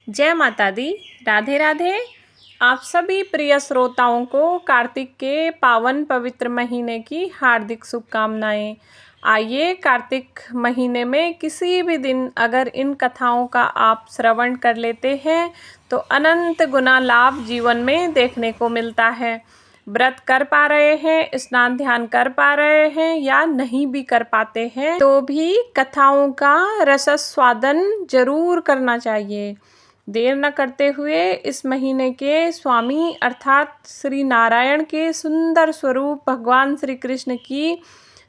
जय माता दी। राधे राधे। आप सभी प्रिय श्रोताओं को कार्तिक के पावन पवित्र महीने की हार्दिक शुभकामनाएं। आइए कार्तिक महीने में किसी भी दिन अगर इन कथाओं का आप श्रवण कर लेते हैं तो अनंत गुना लाभ जीवन में देखने को मिलता है। व्रत कर पा रहे हैं, स्नान ध्यान कर पा रहे हैं या नहीं भी कर पाते हैं तो भी कथाओं का रसास्वादन जरूर करना चाहिए। देर न करते हुए इस महीने के स्वामी अर्थात श्री नारायण के सुंदर स्वरूप भगवान श्री कृष्ण की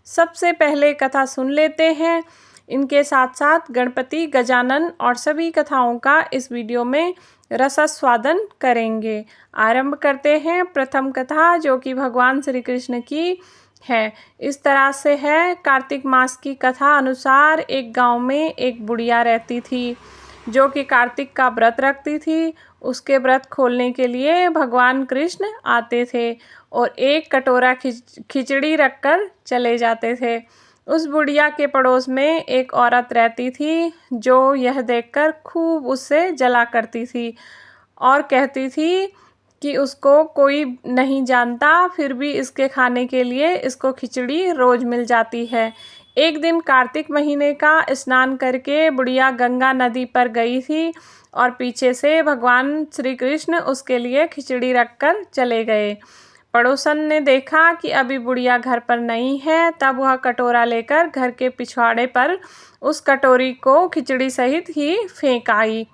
सबसे पहले कथा सुन लेते हैं। इनके साथ साथ गणपति, गजानन और सभी कथाओं का इस वीडियो में रसास्वादन करेंगे। आरंभ करते हैं प्रथम कथा, जो कि भगवान श्री कृष्ण की है। इस तरह से है। कार्तिक मास की कथा अनुसार एक गांव में एक बुढ़िया रहती थी जो कि कार्तिक का व्रत रखती थी। उसके व्रत खोलने के लिए भगवान कृष्ण आते थे और एक कटोरा खिचड़ी रखकर चले जाते थे। उस बुढ़िया के पड़ोस में एक औरत रहती थी जो यह देखकर खूब उससे जला करती थी और कहती थी कि उसको कोई नहीं जानता, फिर भी इसके खाने के लिए इसको खिचड़ी रोज मिल जाती है। एक दिन कार्तिक महीने का स्नान करके बुढ़िया गंगा नदी पर गई थी और पीछे से भगवान श्री कृष्ण उसके लिए खिचड़ी रखकर चले गए। पड़ोसन ने देखा कि अभी बुढ़िया घर पर नहीं है, तब वह कटोरा लेकर घर के पिछवाड़े पर उस कटोरी को खिचड़ी सहित ही फेंक आई।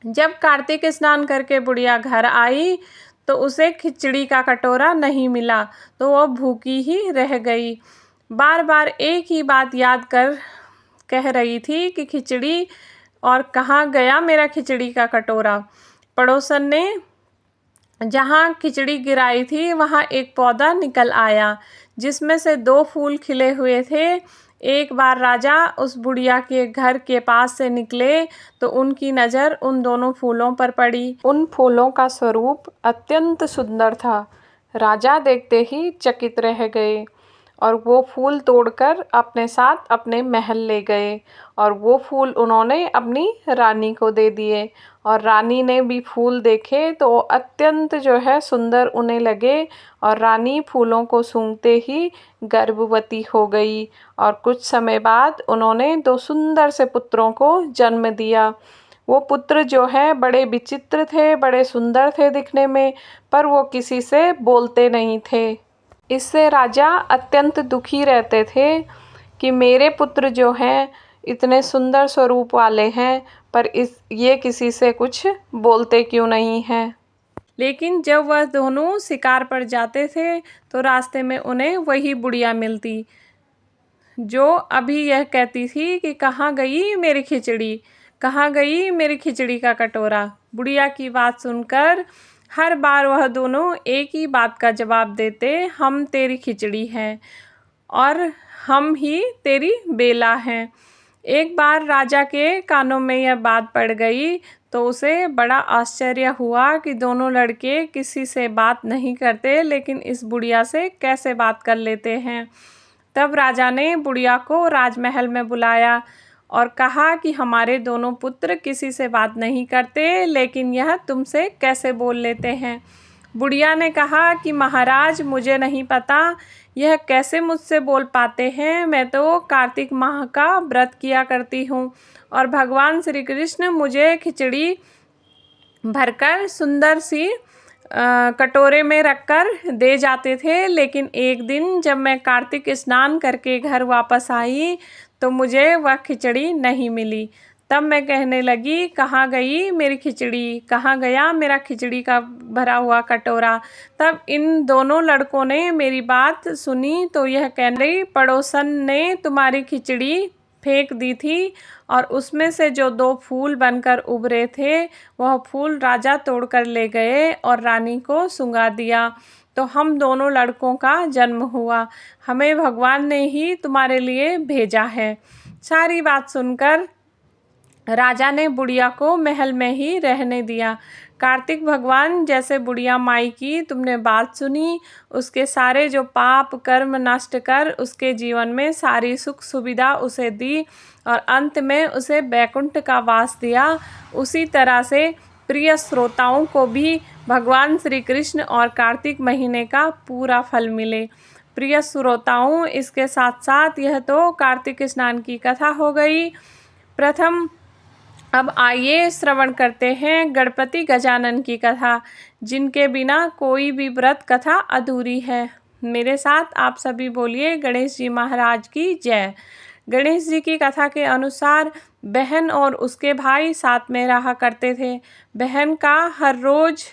जब कार्तिक स्नान करके बुढ़िया घर आई तो उसे खिचड़ी का कटोरा नहीं मिला, तो वह भूखी ही रह गई। बार बार एक ही बात याद कर कह रही थी कि खिचड़ी, और कहाँ गया मेरा खिचड़ी का कटोरा। पड़ोसन ने जहाँ खिचड़ी गिराई थी वहाँ एक पौधा निकल आया जिसमें से 2 फूल खिले हुए थे। एक बार राजा उस बुढ़िया के घर के पास से निकले तो उनकी नज़र उन दोनों फूलों पर पड़ी। उन फूलों का स्वरूप अत्यंत सुंदर था। राजा देखते ही चकित रह गए और वो फूल तोड़कर अपने साथ अपने महल ले गए और वो फूल उन्होंने अपनी रानी को दे दिए। और रानी ने भी फूल देखे तो अत्यंत जो है सुंदर उन्हें लगे और रानी फूलों को सूंघते ही गर्भवती हो गई और कुछ समय बाद उन्होंने 2 सुंदर से पुत्रों को जन्म दिया। वो पुत्र जो है बड़े विचित्र थे, बड़े सुंदर थे दिखने में, पर वो किसी से बोलते नहीं थे। इससे राजा अत्यंत दुखी रहते थे कि मेरे पुत्र जो हैं इतने सुंदर स्वरूप वाले हैं, पर ये किसी से कुछ बोलते क्यों नहीं हैं। लेकिन जब वह दोनों शिकार पर जाते थे तो रास्ते में उन्हें वही बुढ़िया मिलती जो अभी यह कहती थी कि कहाँ गई मेरी खिचड़ी, कहाँ गई मेरी खिचड़ी का कटोरा। बुढ़िया की बात सुनकर हर बार वह दोनों एक ही बात का जवाब देते, हम तेरी खिचड़ी हैं और हम ही तेरी बेला हैं। एक बार राजा के कानों में यह बात पड़ गई तो उसे बड़ा आश्चर्य हुआ कि दोनों लड़के किसी से बात नहीं करते, लेकिन इस बुढ़िया से कैसे बात कर लेते हैं। तब राजा ने बुढ़िया को राजमहल में बुलाया और कहा कि हमारे दोनों पुत्र किसी से बात नहीं करते, लेकिन यह तुमसे कैसे बोल लेते हैं। बुढ़िया ने कहा कि महाराज, मुझे नहीं पता यह कैसे मुझसे बोल पाते हैं। मैं तो कार्तिक माह का व्रत किया करती हूँ और भगवान श्री कृष्ण मुझे खिचड़ी भरकर सुंदर सी कटोरे में रखकर दे जाते थे, लेकिन एक दिन जब मैं कार्तिक स्नान करके घर वापस आई तो मुझे वह खिचड़ी नहीं मिली। तब मैं कहने लगी, कहाँ गई मेरी खिचड़ी, कहाँ गया मेरा खिचड़ी का भरा हुआ कटोरा। तब इन दोनों लड़कों ने मेरी बात सुनी तो यह कह रही, पड़ोसन ने तुम्हारी खिचड़ी फेंक दी थी और उसमें से जो 2 फूल बनकर उभरे थे वह फूल राजा तोड़कर ले गए और रानी को सुंघा दिया, तो हम दोनों लड़कों का जन्म हुआ। हमें भगवान ने ही तुम्हारे लिए भेजा है। सारी बात सुनकर राजा ने बुढ़िया को महल में ही रहने दिया। कार्तिक भगवान, जैसे बुढ़िया माई की तुमने बात सुनी, उसके सारे जो पाप कर्म नष्ट कर उसके जीवन में सारी सुख सुविधा उसे दी और अंत में उसे बैकुंठ का वास दिया, उसी तरह से प्रिय श्रोताओं को भी भगवान श्री कृष्ण और कार्तिक महीने का पूरा फल मिले। प्रिय श्रोताओं, इसके साथ साथ यह तो कार्तिक स्नान की कथा हो गई। प्रथम अब आइए श्रवण करते हैं गणपति गजानन की कथा, जिनके बिना कोई भी व्रत कथा अधूरी है। मेरे साथ आप सभी बोलिए गणेश जी महाराज की जय। गणेश जी की कथा के अनुसार बहन और उसके भाई साथ में रहा करते थे। बहन का हर रोज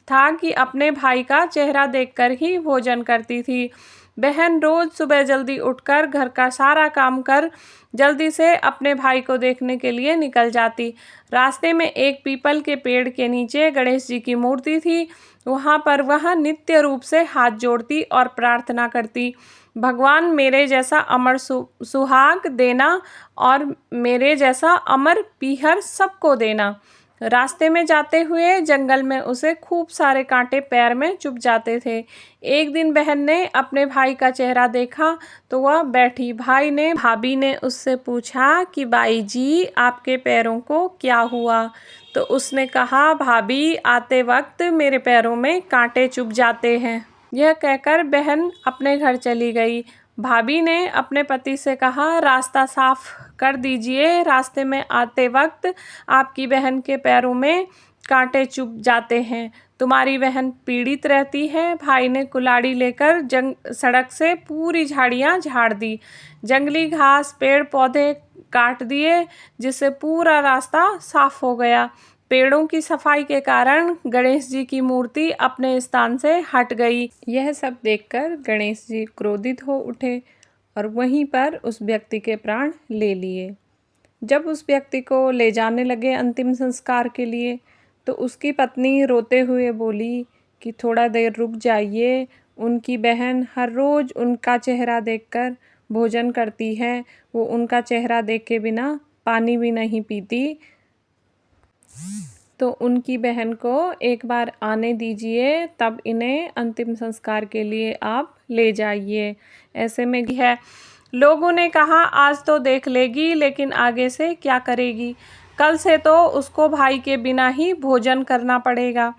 था कि अपने भाई का चेहरा देखकर ही भोजन करती थी। बहन रोज सुबह जल्दी उठकर घर का सारा काम कर जल्दी से अपने भाई को देखने के लिए निकल जाती। रास्ते में एक पीपल के पेड़ के नीचे गणेश जी की मूर्ति थी। वहाँ पर वह नित्य रूप से हाथ जोड़ती और प्रार्थना करती, भगवान मेरे जैसा अमर सुहाग देना और मेरे जैसा अमर पीहर सबको देना। रास्ते में जाते हुए जंगल में उसे खूब सारे कांटे पैर में चुभ जाते थे। एक दिन बहन ने अपने भाई का चेहरा देखा तो वह बैठी। भाभी ने उससे पूछा कि बाई जी, आपके पैरों को क्या हुआ? तो उसने कहा, भाभी आते वक्त मेरे पैरों में कांटे चुभ जाते हैं। यह कहकर बहन अपने घर चली गई। भाभी ने अपने पति से कहा, रास्ता साफ कर दीजिए, रास्ते में आते वक्त आपकी बहन के पैरों में कांटे चुभ जाते हैं, तुम्हारी बहन पीड़ित रहती है। भाई ने कुल्हाड़ी लेकर सड़क से पूरी झाड़ियाँ झाड़ दी, जंगली घास पेड़ पौधे काट दिए, जिससे पूरा रास्ता साफ हो गया। पेड़ों की सफाई के कारण गणेश जी की मूर्ति अपने स्थान से हट गई। यह सब देखकर गणेश जी क्रोधित हो उठे और वहीं पर उस व्यक्ति के प्राण ले लिए। जब उस व्यक्ति को ले जाने लगे अंतिम संस्कार के लिए, तो उसकी पत्नी रोते हुए बोली कि थोड़ा देर रुक जाइए, उनकी बहन हर रोज़ उनका चेहरा देखकर भोजन करती है, वो उनका चेहरा देख के बिना पानी भी नहीं पीती, तो उनकी बहन को एक बार आने दीजिए, तब इन्हें अंतिम संस्कार के लिए आप ले जाइए। ऐसे में है। लोगों ने कहा, आज तो देख लेगी, लेकिन आगे से क्या करेगी? कल से तो उसको भाई के बिना ही भोजन करना पड़ेगा।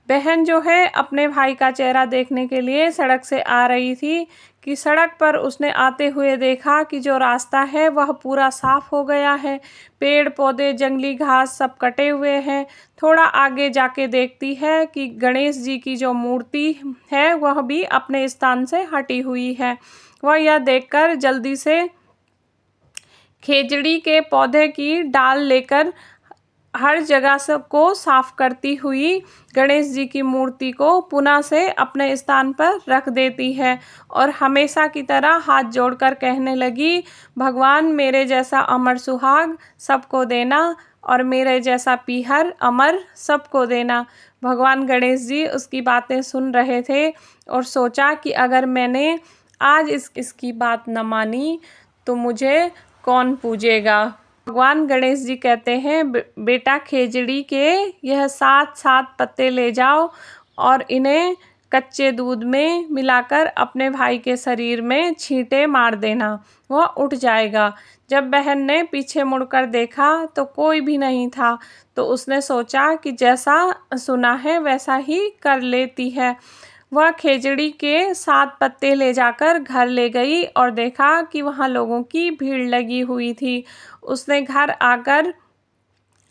बहन जो है अपने भाई का चेहरा देखने के लिए सड़क से आ रही थी कि सड़क पर उसने आते हुए देखा कि जो रास्ता है वह पूरा साफ हो गया है, पेड़ पौधे जंगली घास सब कटे हुए हैं। थोड़ा आगे जाके देखती है कि गणेश जी की जो मूर्ति है वह भी अपने स्थान से हटी हुई है। वह यह देखकर जल्दी से खेजड़ी के पौधे की डाल लेकर हर जगह को साफ करती हुई गणेश जी की मूर्ति को पुनः से अपने स्थान पर रख देती है और हमेशा की तरह हाथ जोड़कर कहने लगी, भगवान मेरे जैसा अमर सुहाग सबको देना और मेरे जैसा पीहर अमर सबको देना। भगवान गणेश जी उसकी बातें सुन रहे थे और सोचा कि अगर मैंने आज इसकी बात न मानी तो मुझे कौन पूजेगा। भगवान गणेश जी कहते हैं, बेटा खेजड़ी के यह 7 पत्ते ले जाओ और इन्हें कच्चे दूध में मिलाकर अपने भाई के शरीर में छींटे मार देना, वह उठ जाएगा। जब बहन ने पीछे मुड़कर देखा तो कोई भी नहीं था, तो उसने सोचा कि जैसा सुना है वैसा ही कर लेती है। वह खेजड़ी के 7 पत्ते ले जाकर घर ले गई और देखा कि वहाँ लोगों की भीड़ लगी हुई थी। उसने घर आकर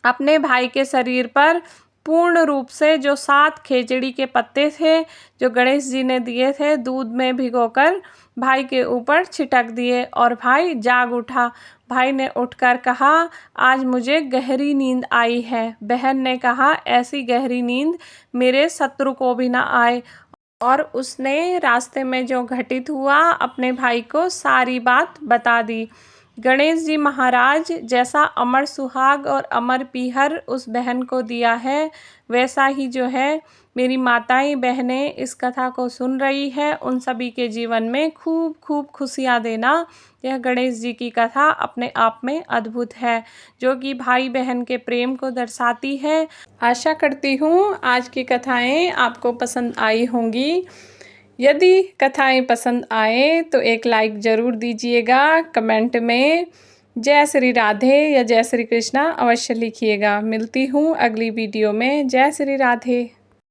अपने भाई के शरीर पर पूर्ण रूप से जो 7 खेजड़ी के पत्ते थे जो गणेश जी ने दिए थे, दूध में भिगोकर भाई के ऊपर छिटक दिए और भाई जाग उठा। भाई ने उठकर कहा, आज मुझे गहरी नींद आई है। बहन ने कहा, ऐसी गहरी नींद मेरे शत्रु को भी ना आए। और उसने रास्ते में जो घटित हुआ अपने भाई को सारी बात बता दी। गणेश जी महाराज जैसा अमर सुहाग और अमर पीहर उस बहन को दिया है, वैसा ही जो है मेरी माताएं बहनें इस कथा को सुन रही है, उन सभी के जीवन में खूब खूब खुशियाँ देना। यह गणेश जी की कथा अपने आप में अद्भुत है, जो कि भाई बहन के प्रेम को दर्शाती है। आशा करती हूँ आज की कथाएं आपको पसंद आई होंगी। यदि कथाएं पसंद आए तो एक लाइक ज़रूर दीजिएगा। कमेंट में जय श्री राधे या जय श्री कृष्णा अवश्य लिखिएगा। मिलती हूँ अगली वीडियो में। जय श्री राधे।